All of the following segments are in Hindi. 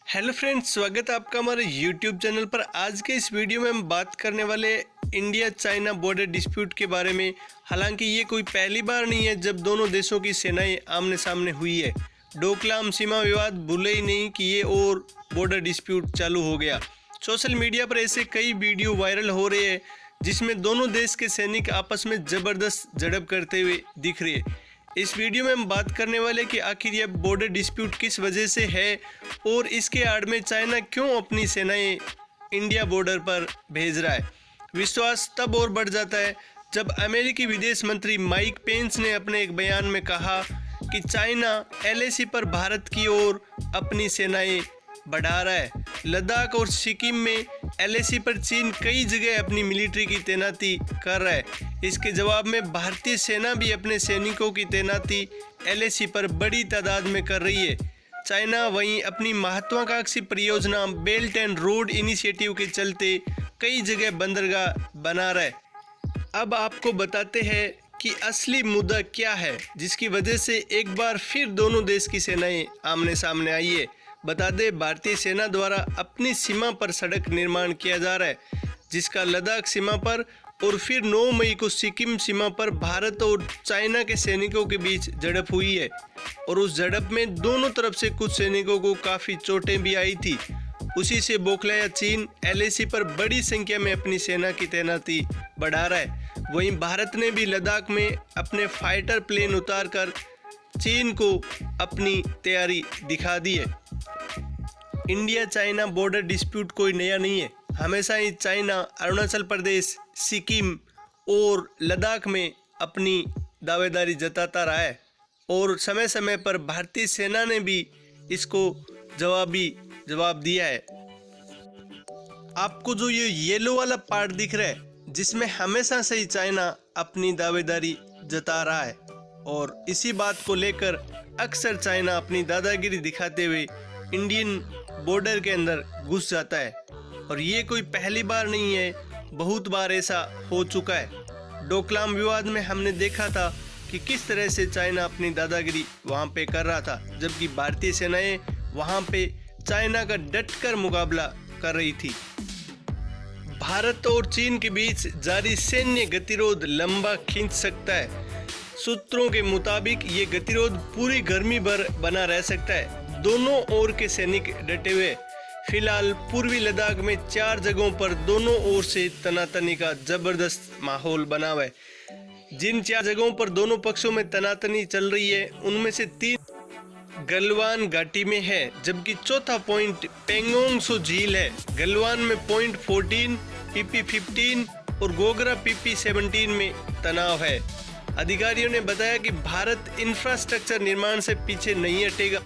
हेलो फ्रेंड्स, स्वागत है आपका हमारे यूट्यूब चैनल पर। आज के इस वीडियो में हम बात करने वाले इंडिया चाइना बॉर्डर डिस्प्यूट के बारे में। हालांकि ये कोई पहली बार नहीं है जब दोनों देशों की सेनाएं आमने सामने हुई है। डोकलाम सीमा विवाद भूले ही नहीं कि ये और बॉर्डर डिस्प्यूट चालू हो गया। सोशल मीडिया पर ऐसे कई वीडियो वायरल हो रहे हैं जिसमें दोनों देश के सैनिक आपस में ज़बरदस्त झड़प करते हुए दिख रहे हैं। इस वीडियो में हम बात करने वाले कि आखिर यह बॉर्डर डिस्प्यूट किस वजह से है और इसके आड़ में चाइना क्यों अपनी सेनाएं इंडिया बॉर्डर पर भेज रहा है। विश्वास तब और बढ़ जाता है जब अमेरिकी विदेश मंत्री माइक पेंस ने अपने एक बयान में कहा कि चाइना एलएसी पर भारत की ओर अपनी सेनाएं बढ़ा रहा है। लद्दाख और सिक्किम में एलएसी पर चीन कई जगह अपनी मिलिट्री की तैनाती कर रहा है। इसके जवाब में भारतीय सेना भी अपने सैनिकों की तैनाती एलएसी पर बड़ी तादाद में कर रही है। चाइना वहीं अपनी महत्वाकांक्षी परियोजना बेल्ट एंड रोड इनिशिएटिव के चलते कई जगह बंदरगाह बना रहा है। अब आपको बताते हैं कि असली मुद्दा क्या है जिसकी वजह से एक बार फिर दोनों देश की सेनाएं आमने सामने आई है। बता दें, भारतीय सेना द्वारा अपनी सीमा पर सड़क निर्माण किया जा रहा है जिसका लद्दाख सीमा पर और फिर 9 मई को सिक्किम सीमा पर भारत और चाइना के सैनिकों के बीच झड़प हुई है और उस झड़प में दोनों तरफ से कुछ सैनिकों को काफ़ी चोटें भी आई थी। उसी से बौखलाया चीन एलएसी पर बड़ी संख्या में अपनी सेना की तैनाती बढ़ा रहा है। वहीं भारत ने भी लद्दाख में अपने फाइटर प्लेन उतारकर चीन को अपनी तैयारी दिखा दी है। इंडिया चाइना बॉर्डर डिस्प्यूट कोई नया नहीं है। हमेशा ही चाइना अरुणाचल प्रदेश, सिक्किम और लद्दाख में अपनी दावेदारी जताता रहा है और समय समय पर भारतीय सेना ने भी इसको जवाब दिया है। आपको जो ये येलो वाला पार्ट दिख रहा है जिसमें हमेशा से ही चाइना अपनी दावेदारी जता रहा है और इसी बात को लेकर अक्सर चाइना अपनी दादागिरी दिखाते हुए इंडियन बॉर्डर के अंदर घुस जाता है और ये कोई पहली बार नहीं है, बहुत बार ऐसा हो चुका है। डोकलाम विवाद में हमने देखा था कि किस तरह से चाइना अपनी दादागिरी वहाँ पे कर रहा था, जबकि भारतीय सेनाएं वहाँ पे चाइना का डटकर मुकाबला कर रही थी। भारत और चीन के बीच जारी सैन्य गतिरोध लंबा खींच सकता है। सूत्रों के मुताबिक ये गतिरोध पूरी गर्मी भर बना रह सकता है। दोनों ओर के सैनिक डटे हुए। फिलहाल पूर्वी लद्दाख में 4 जगहों पर दोनों ओर से तनातनी का जबरदस्त माहौल बना हुआ है। जिन 4 जगहों पर दोनों पक्षों में तनातनी चल रही है उनमें से 3 गलवान घाटी में है, जबकि चौथा पॉइंट पेंगोंग सो झील है। गलवान में पॉइंट 14, पीपी 15 और गोगरा पीपी 17 में तनाव है। अधिकारियों ने बताया कि भारत इंफ्रास्ट्रक्चर निर्माण से पीछे नहीं हटेगा।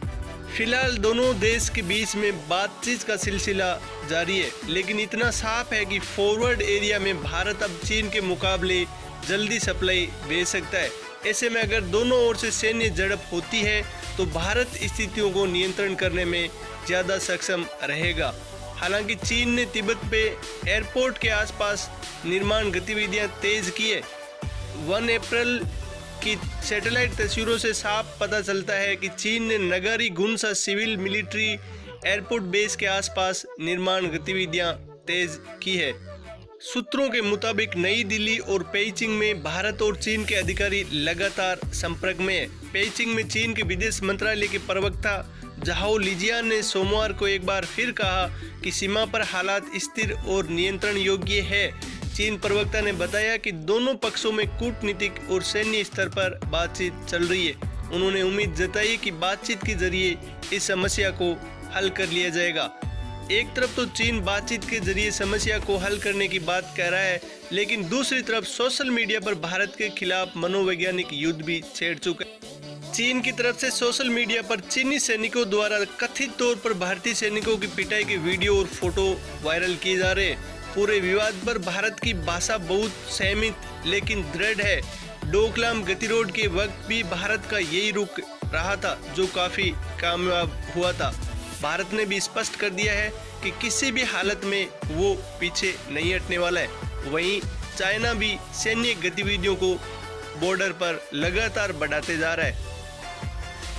फिलहाल दोनों देश के बीच में बातचीत का सिलसिला जारी है, लेकिन इतना साफ है कि फॉरवर्ड एरिया में भारत अब चीन के मुकाबले जल्दी सप्लाई भेज सकता है। ऐसे में अगर दोनों ओर से सैन्य झड़प होती है तो भारत स्थितियों को नियंत्रण करने में ज़्यादा सक्षम रहेगा। हालांकि चीन ने तिब्बत पे एयरपोर्ट के आसपास निर्माण गतिविधियां तेज की है। 1 अप्रैल की सैटेलाइट तस्वीरों से साफ पता चलता है कि चीन ने नगारी गुनसा सिविल मिलिट्री एयरपोर्ट बेस के आसपास निर्माण गतिविधियां तेज की है। सूत्रों के मुताबिक नई दिल्ली और पेइचिंग में भारत और चीन के अधिकारी लगातार संपर्क में है। पेइचिंग में चीन के विदेश मंत्रालय के प्रवक्ता झाओ लिजियान ने सोमवार को एक बार फिर कहा कि सीमा पर हालात स्थिर और नियंत्रण योग्य है। चीन प्रवक्ता ने बताया कि दोनों पक्षों में कूटनीतिक और सैन्य स्तर पर बातचीत चल रही है। उन्होंने उम्मीद जताई कि बातचीत के जरिए इस समस्या को हल कर लिया जाएगा। एक तरफ तो चीन बातचीत के जरिए समस्या को हल करने की बात कह रहा है, लेकिन दूसरी तरफ सोशल मीडिया पर भारत के खिलाफ मनोवैज्ञानिक युद्ध भी छेड़ चुका है। चीन की तरफ से सोशल मीडिया पर चीनी सैनिकों द्वारा कथित तौर पर भारतीय सैनिकों की पिटाई के वीडियो और फोटो वायरल किए जा रहे हैं। पूरे विवाद पर भारत की भाषा बहुत सहमित लेकिन दृढ़ है। डोकलाम गतिरोध के वक्त भी भारत का यही रुख रहा था जो काफ़ी कामयाब हुआ था। भारत ने भी स्पष्ट कर दिया है कि किसी भी हालत में वो पीछे नहीं हटने वाला है। वहीं चाइना भी सैन्य गतिविधियों को बॉर्डर पर लगातार बढ़ाते जा रहा है।